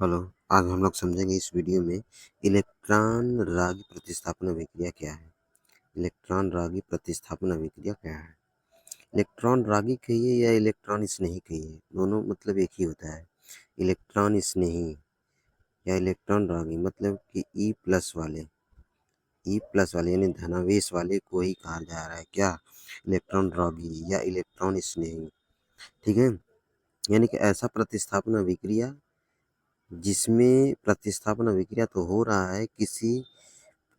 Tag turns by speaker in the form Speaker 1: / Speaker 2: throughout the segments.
Speaker 1: Hello. आज हम लोग समझेंगे इस वीडियो में इलेक्ट्रॉन रागी प्रतिस्थापन अभिक्रिया क्या है। इलेक्ट्रॉन रागी प्रतिस्थापन अभिक्रिया क्या है। इलेक्ट्रॉन रागी कहिए या इलेक्ट्रॉन स्नेही कहिए, दोनों मतलब एक ही होता है। इलेक्ट्रॉन स्नेही या इलेक्ट्रॉन रागी मतलब कि ई प्लस वाले यानी धनावेश वाले को ही कहा जा रहा है क्या, इलेक्ट्रॉन रागी या इलेक्ट्रॉन स्नेही। ठीक है, यानी कि ऐसा प्रतिस्थापन अभिक्रिया जिसमें प्रतिस्थापन अभिक्रिया तो हो रहा है किसी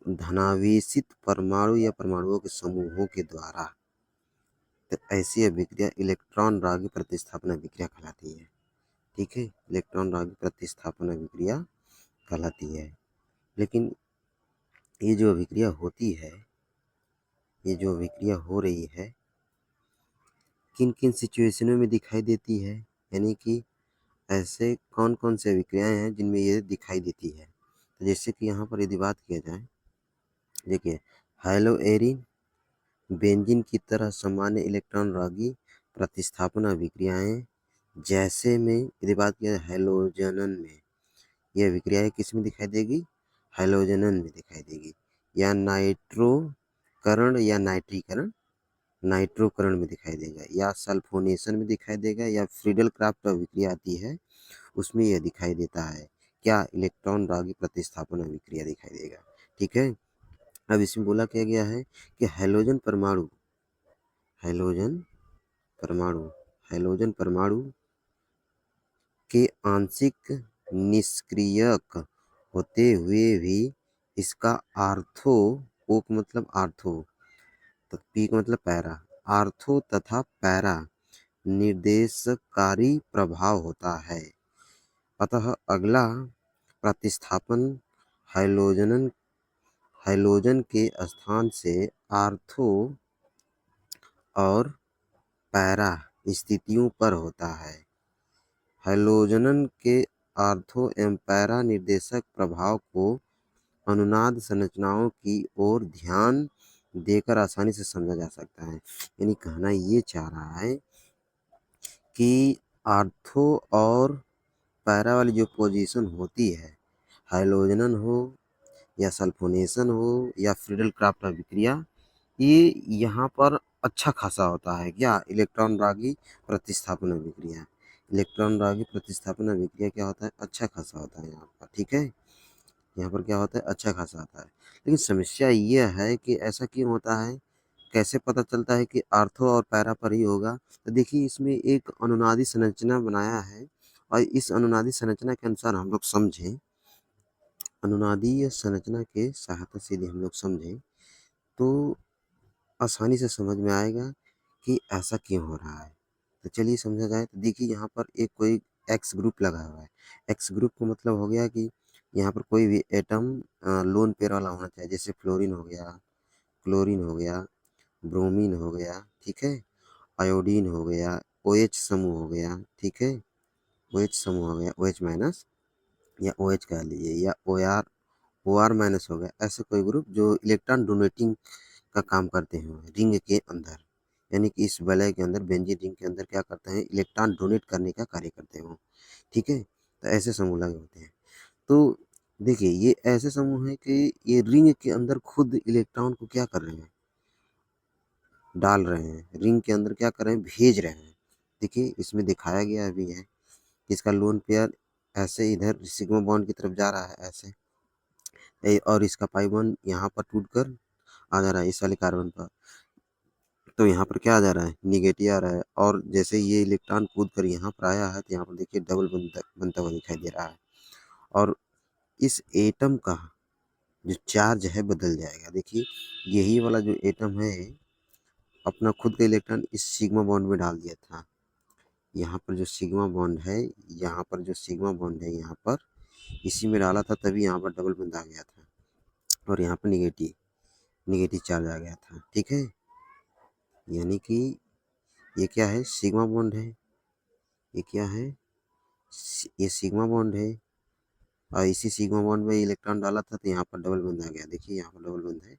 Speaker 1: धनावेशित परमाणु या परमाणुओं के समूहों के द्वारा, तो ऐसी अभिक्रिया इलेक्ट्रॉन रागी प्रतिस्थापन अभिक्रिया कहलाती है। ठीक है, इलेक्ट्रॉन रागी प्रतिस्थापन अभिक्रिया कहलाती है। लेकिन ये जो अभिक्रिया होती है, ये जो अभिक्रिया हो रही है, किन किन सिचुएशनों में दिखाई देती है, यानी कि ऐसे कौन कौन से अभिक्रियाएं हैं जिनमें ये दिखाई देती है। तो जैसे कि यहाँ पर यदि बात किया जाए, देखिए हेलो एरिन बेंजीन की तरह सामान्य इलेक्ट्रॉन रागी प्रतिस्थापन अभिक्रियाएं जैसे में यदि बात किया जाए हैलोजनन में, यह अभिक्रियाएं किस में दिखाई देगी, हैलोजनन में दिखाई देगी, या नाइट्रोकरण या नाइट्रीकरण नाइट्रोकरण में दिखाई देगा, या सल्फोनेशन में दिखाई देगा, या फ्रीडल क्राफ्ट अभिक्रिया आती है उसमें यह दिखाई देता है क्या, इलेक्ट्रॉन रागी प्रतिस्थापन अभिक्रिया दिखाई देगा। ठीक है, अब इसमें बोला क्या गया है कि हैलोजन परमाणु हैलोजन परमाणु के आंशिक निष्क्रियक होते हुए भी इसका आर्थो, ओ का मतलब आर्थो, तो पी का मतलब पैरा, आर्थो तथा पैरा निर्देशकारी प्रभाव होता है। अतः अगला प्रतिस्थापन हैलोजन के स्थान से आर्थो और पैरा स्थितियों पर होता है। हैलोजन के आर्थो एवं पैरा निर्देशक प्रभाव को अनुनाद संरचनाओं की ओर ध्यान देकर आसानी से समझा जा सकता है। यानी कहना ये चाह रहा है कि आर्थो और पैरा वाली जो पोजीशन होती है, हैलोजनन हो या सल्फोनेशन हो या फ्रीडल क्राफ्ट अभिक्रिया, ये यहाँ पर अच्छा खासा होता है क्या, इलेक्ट्रॉन रागी प्रतिस्थापन अभिक्रिया। इलेक्ट्रॉन रागी प्रतिस्थापन अभिक्रिया क्या होता है, अच्छा खासा होता है यहाँ पर। ठीक है, यहाँ पर क्या होता है, अच्छा खासा होता है। लेकिन समस्या ये है कि ऐसा क्यों होता है, कैसे पता चलता है कि आर्थो और पैरा पर ही होगा। तो देखिए इसमें एक अनुनादी संरचना बनाया है, और इस अनुनादी संरचना के अनुसार हम लोग समझें, अनुनादीय संरचना के सहायता से यदि हम लोग समझें तो आसानी से समझ में आएगा कि ऐसा क्यों हो रहा है। तो चलिए समझा जाए। तो देखिए यहाँ पर एक कोई एक्स ग्रुप लगा हुआ है। एक्स ग्रुप का मतलब हो गया कि यहाँ पर कोई भी एटम लोन पेयर वाला होना चाहिए, जैसे फ्लोरीन हो गया, क्लोरीन हो गया, ब्रोमीन हो गया, ठीक है, आयोडीन हो गया, OH समूह हो गया, ठीक है, OH समूह हो गया, OH माइनस या OH कह लीजिए, या OR माइनस हो गया। ऐसे कोई ग्रुप जो इलेक्ट्रॉन डोनेटिंग का काम करते हैं रिंग के अंदर, यानी कि इस वलय के अंदर, बेंजीन रिंग के अंदर क्या करते हैं, इलेक्ट्रॉन डोनेट करने का कार्य करते हैं। ठीक है, तो ऐसे समूह लगे होते हैं। तो देखिए ये ऐसे समूह हैं कि ये रिंग के अंदर खुद इलेक्ट्रॉन को क्या कर रहे हैं, डाल रहे हैं, रिंग के अंदर क्या कर रहे हैं, भेज रहे हैं। देखिए इसमें दिखाया गया भी है कि इसका लोन पेयर ऐसे इधर सिग्मा बॉन्ड की तरफ जा रहा है ऐसे, और इसका पाई बॉन्ड यहाँ पर टूटकर आ जा रहा है इस वाले कार्बन पर, तो यहाँ पर क्या आ जा रहा है, निगेटिव आ रहा है। और जैसे ये इलेक्ट्रॉन कूद कर यहाँ पर आया है तो यहाँ पर देखिए डबल बनता हुआ दिखाई दे रहा है, और इस एटम का जो चार्ज है बदल जाएगा। देखिए यही वाला जो एटम है अपना खुद का इलेक्ट्रॉन इस सिग्मा बॉन्ड में डाल दिया था, यहाँ पर जो सिग्मा बॉन्ड है, यहाँ पर जो सिग्मा बॉन्ड है यहाँ पर इसी में डाला था, तभी यहाँ पर डबल बंद आ गया था, और यहाँ पर निगेटिव निगेटिव चार्ज आ गया था। ठीक है, यानी कि ये क्या है, सिग्मा बॉन्ड है, ये क्या है, ये सिग्मा बॉन्ड है, और इसी सिग्मा बॉन्ड में इलेक्ट्रॉन डाला था तो यहाँ पर डबल बंद आ गया। देखिए यहाँ पर डबल बंद है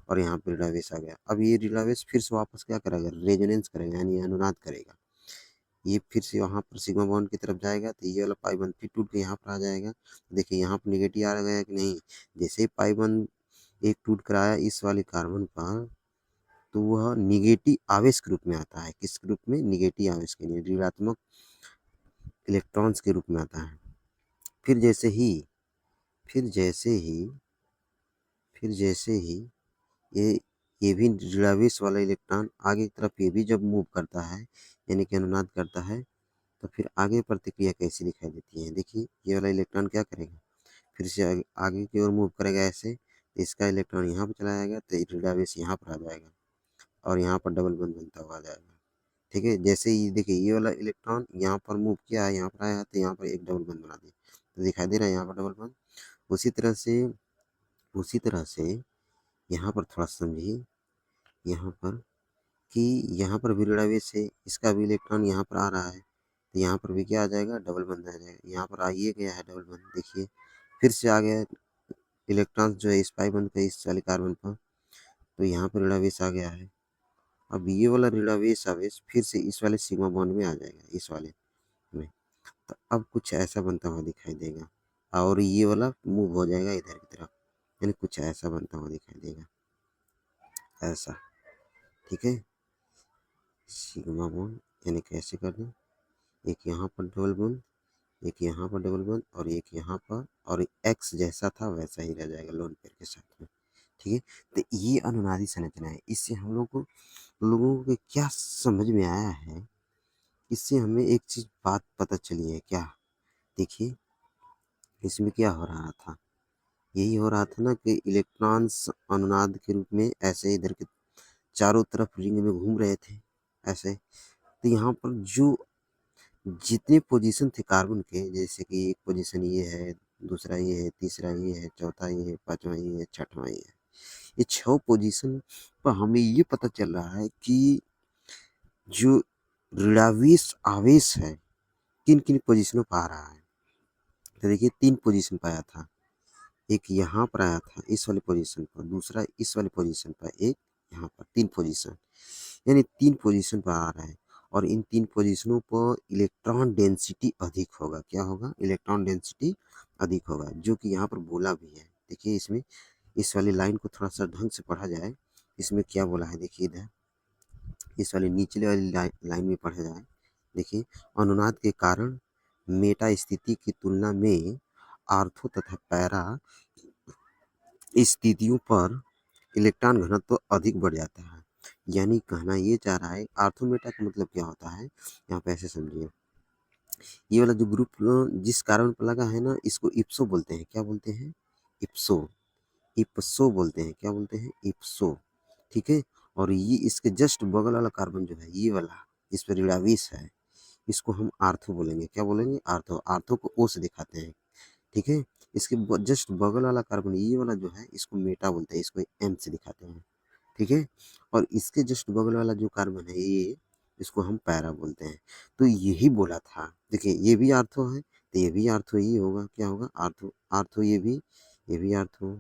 Speaker 1: और यहाँ पर रिडावेस आ गया। अब ये रिडावेस फिर से वापस क्या करेगा, रेजोनेंस करेगा, यानी अनुनाद करेगा। ये फिर से वहाँ पर सिग्मा बॉन्ड की तरफ जाएगा तो ये वाला पाई बॉन्ड फिर टूट के यहाँ पर आ जाएगा। देखिए यहाँ पर निगेटिव आ गया कि नहीं। जैसे ही पाई बॉन्ड एक टूट कर आया इस वाले कार्बन पर, तो वह निगेटिव आवेश के रूप में आता है। किस रूप में? निगेटिव आवेश के लिए, ऋणात्मक इलेक्ट्रॉन्स के रूप में आता है। फिर जैसे ही फिर जैसे ही फिर जैसे ही ये भी ऋणावेश वाला इलेक्ट्रॉन आगे की तरफ ये भी जब मूव करता है, यानी कि अनुनाद करता है, तो फिर आगे प्रतिक्रिया कैसी दिखाई देती है। देखिए ये वाला इलेक्ट्रॉन क्या करेगा, फिर से आगे की ओर मूव करेगा ऐसे, तो इसका इलेक्ट्रॉन यहाँ पर चला जाएगा तो ऋणावेश यहाँ पर आ जाएगा और यहाँ पर डबल बॉन्ड बनता हुआ आ जाएगा। ठीक है, जैसे ही देखिए ये वाला इलेक्ट्रॉन यहाँ पर मूव किया है, यहाँ पर आया है, तो यहाँ पर एक डबल बॉन्ड बना दिया, तो दिखाई दे रहा है यहाँ पर डबल बॉन्ड। उसी तरह से यहाँ पर थोड़ा समझिए, यहाँ पर कि यहाँ पर भी ऋणावेश है, इसका भी इलेक्ट्रॉन यहाँ पर आ रहा है, तो यहाँ पर भी क्या आ जाएगा, डबल बॉन्ड आ जाएगा। यहाँ पर आइए गया है डबल बॉन्ड, देखिए फिर से आ गया इलेक्ट्रॉन जो है इस पाई बॉन्ड का इस वाले कार्बन पर, तो यहाँ पर ऋणावेश आ गया है। अब ये वाला ऋणावेश आवेश फिर से इस वाले सिग्मा बॉन्ड में आ जाएगा, इस वाले में, तो अब कुछ ऐसा बनता हुआ दिखाई देगा और ये वाला मूव हो जाएगा इधर की तरफ, यानी कुछ ऐसा बनता हुआ दिखाई देगा, ऐसा। ठीक है, सिग्मा बॉन्ड यानी कैसे कर दें, एक यहाँ पर डबल बॉन्ड, एक यहाँ पर डबल बॉन्ड और एक यहाँ पर, और एक्स जैसा था वैसा ही रह जाएगा लोन पेयर के साथ में। ठीक है, तो ये अनुनादी संरचना है। इससे हम लोगों को क्या समझ में आया है, इससे हमें एक चीज बात पता चली है क्या। देखिए इसमें क्या हो रहा था, यही हो रहा था ना कि इलेक्ट्रॉन्स अनुनाद के रूप में ऐसे इधर के चारों तरफ रिंग में घूम रहे थे ऐसे। तो यहाँ पर जो जितने पोजीशन थे कार्बन के, जैसे कि एक पोजीशन ये है, दूसरा ये है, तीसरा ये है, चौथा ये है, पांचवा ये है, छठवां ये है, ये 6 पोजीशन पर हमें ये पता चल रहा है कि जो ऋणावेश आवेश है किन किन पोजीशनों पर आ रहा है। तो देखिए 3 पोजीशन पर आया था, एक यहाँ पर आया था इस वाले पोजीशन पर, दूसरा इस वाले पोजीशन पर, एक यहाँ पर, 3 पोजीशन, यानी 3 पोजीशन पर आ रहा है। और इन 3 पोजीशनों पर इलेक्ट्रॉन डेंसिटी अधिक होगा। क्या होगा? इलेक्ट्रॉन डेंसिटी अधिक होगा, जो कि यहाँ पर बोला भी है। देखिए इसमें इस वाली लाइन को थोड़ा सा ढंग से पढ़ा जाए, इसमें क्या बोला है देखिए इधर, इस वाली निचले वाली लाइन में पढ़ा जाए। देखिए अनुनाद के कारण मेटा स्थिति की तुलना में आर्थो तथा पैरा स्थितियों पर इलेक्ट्रॉन घनत्व अधिक बढ़ जाता है। यानी कहना ये चाह रहा है, आर्थो मेटा का मतलब क्या होता है, यहाँ पे ऐसे समझिए, ये वाला जो ग्रुप जिस कार्बन पर लगा है ना, इसको इप्सो बोलते हैं। क्या बोलते हैं? इप्सो। इप्सो बोलते हैं। क्या बोलते हैं? इप्सो। ठीक है, और ये इसके जस्ट बगल वाला कार्बन जो है, ये वाला इस पर ऋणावेश है, इसको हम आर्थो बोलेंगे। क्या बोलेंगे? आर्थो। आर्थो को ओ से दिखाते हैं। ठीक है, इसके जस्ट बगल वाला कार्बन ये वाला जो है, इसको मेटा बोलते हैं, इसको एम से दिखाते हैं। ठीक है, और इसके जस्ट बगल वाला जो कार्बन है ये, इसको हम पैरा बोलते हैं। तो यही बोला था, देखिए ये भी आर्थो है, तो ये भी आर्थो ही होगा। क्या होगा? आर्थो। आर्थो ये भी आर्थो,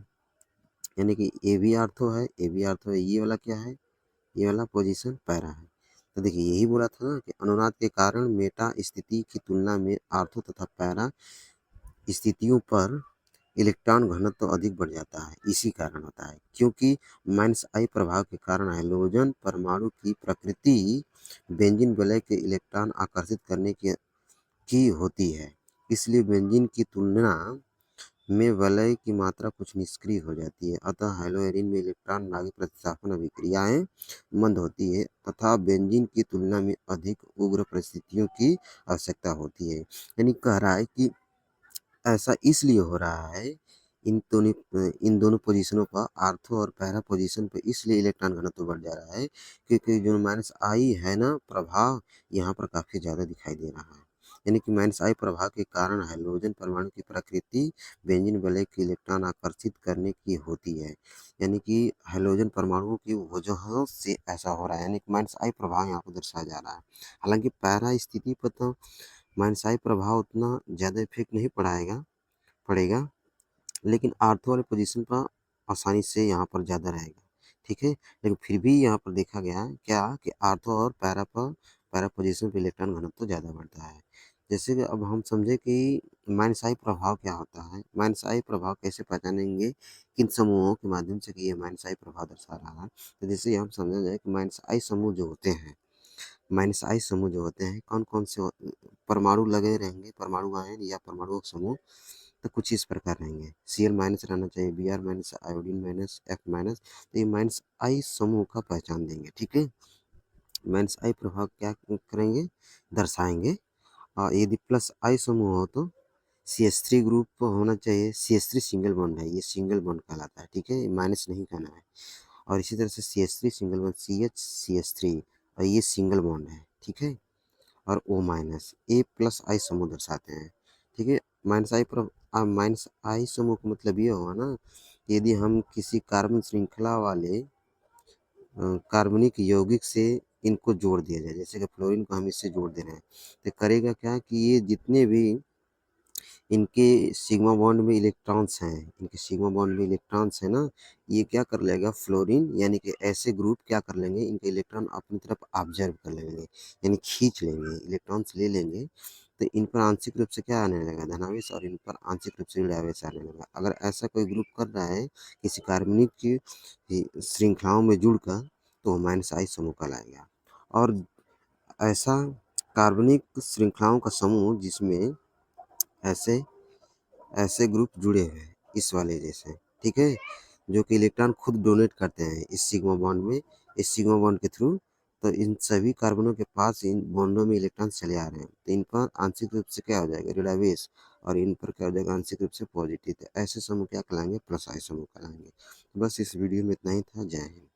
Speaker 1: यानी कि ये भी आर्थो है, ये भी आर्थो है। ये वाला क्या है? ये वाला पोजीशन पैरा है। तो देखिए यही बोला था ना कि अनुनाद के कारण मेटा स्थिति की तुलना में आर्थो तथा पैरा स्थितियों पर इलेक्ट्रॉन घनत्व तो अधिक बढ़ जाता है। इसी कारण होता है, क्योंकि माइनस आई प्रभाव के कारण हाइड्रोजन परमाणु की प्रकृति बेंजीन वलय के इलेक्ट्रॉन आकर्षित करने की होती है। इसलिए बेंजीन की तुलना में वलय की मात्रा कुछ निष्क्रिय हो जाती है। अतः हाइड्रोजन में इलेक्ट्रॉन नाभिक प्रतिस्थापन अभिक्रियाएं मंद होती है तथा बेंजीन की तुलना में अधिक उग्र परिस्थितियों की आवश्यकता होती है। यानी कह रहा है कि ऐसा इसलिए हो रहा है इन दोनों पोजीशनों पर, आर्थो और पैरा पोजीशन पर, इसलिए इलेक्ट्रॉन घनत्व बढ़ जा रहा है क्योंकि जो माइनस आई है ना प्रभाव, यहाँ पर काफ़ी ज़्यादा दिखाई दे रहा है। यानी कि माइनस आई प्रभाव के कारण हाइड्रोजन परमाणु की प्रकृति बेंजीन वलय के इलेक्ट्रॉन आकर्षित करने की होती है। यानी कि हाइड्रोजन परमाणुओं की वजह से ऐसा हो रहा है, यानी कि माइनस आई प्रभाव यहाँ पर दर्शाया जा रहा है। हालांकि पैरा स्थिति पर तो माइनस आई प्रभाव उतना ज़्यादा इफेक्ट नहीं पड़ेगा, लेकिन आर्थो वाले पोजीशन पर आसानी से यहाँ पर ज़्यादा रहेगा। ठीक है, लेकिन फिर भी यहाँ पर देखा गया है क्या कि आर्थो और पैरा पर पैरा पोजीशन पे इलेक्ट्रॉन घनत्व तो ज़्यादा बढ़ता है। जैसे कि अब हम समझे कि माइनस-आई प्रभाव क्या होता है। माइनस-आई प्रभाव कैसे पहचानेंगे किन समूहों के माध्यम से कि ये माइनस-आई प्रभाव दर्शा रहा है। तो जैसे हम समझा जाए कि माइनस-आई समूह जो होते हैं, माइनस-आई समूह जो होते हैं कौन-कौन से परमाणु लगे रहेंगे, परमाणु आयन या परमाणु समूह तो कुछ इस प्रकार रहेंगे। Cl माइनस रहना चाहिए, Br minus, iodine minus, F minus, तो ये माइनस आई समूह का पहचान देंगे। ठीक है, माइनस आई प्रभाव क्या करेंगे, दर्शाएंगे। और यदि प्लस आई समूह हो तो CH3 ग्रुप होना चाहिए। CH3 सिंगल बॉन्ड है, ये सिंगल बॉन्ड कहलाता है। ठीक है, माइनस नहीं कहना है। और इसी तरह से CH3 single bond CH CH3 और ये सिंगल बॉन्ड है। ठीक है, और O माइनस, A प्लस आई समूह दर्शाते हैं। ठीक है, माइनस आई समूह का मतलब ये हुआ ना, यदि हम किसी कार्बन श्रृंखला वाले कार्बनिक यौगिक से इनको जोड़ दिया जाए, जैसे कि फ्लोरीन को हम इससे जोड़ दे रहे हैं, तो करेगा क्या कि ये जितने भी इनके सिग्मा बॉन्ड में इलेक्ट्रॉन्स हैं, इनके सिग्मा बॉन्ड में इलेक्ट्रॉन्स हैं ना, ये क्या कर लेगा, फ्लोरीन यानी कि ऐसे ग्रुप क्या कर लेंगे, इनके इलेक्ट्रॉन अपनी तरफ ऑब्जर्व कर लेंगे, यानी खींच लेंगे, इलेक्ट्रॉन्स ले लेंगे। तो इन पर आंशिक रूप से क्या आने लगेगा, धनावेश, और इन पर आंशिक रूप से ऋणावेश आने लगेगा। अगर ऐसा कोई ग्रुप कर रहा है किसी कार्बनिक की श्रृंखलाओं में जुड़कर, तो माइनस आई समूह कहलाएगा। और ऐसा कार्बनिक श्रृंखलाओं का समूह जिसमें ऐसे ऐसे ग्रुप जुड़े हुए हैं इस वाले जैसे, ठीक है, जो कि इलेक्ट्रॉन खुद डोनेट करते हैं इस सिग्मा बॉन्ड में, इस सिग्मा बॉन्ड के थ्रू। तो इन सभी कार्बनों के पास इन बॉन्डों में इलेक्ट्रॉन चले आ रहे हैं, तो इन पर आंशिक रूप से क्या हो जाएगा, ऋणावेश, और इन पर क्या हो जाएगा, आंशिक रूप से पॉजिटिव। तो ऐसे समूह क्या कहलाएंगे, प्लस आई समूह कहलाएंगे। बस इस वीडियो में इतना ही था। जय हिंद।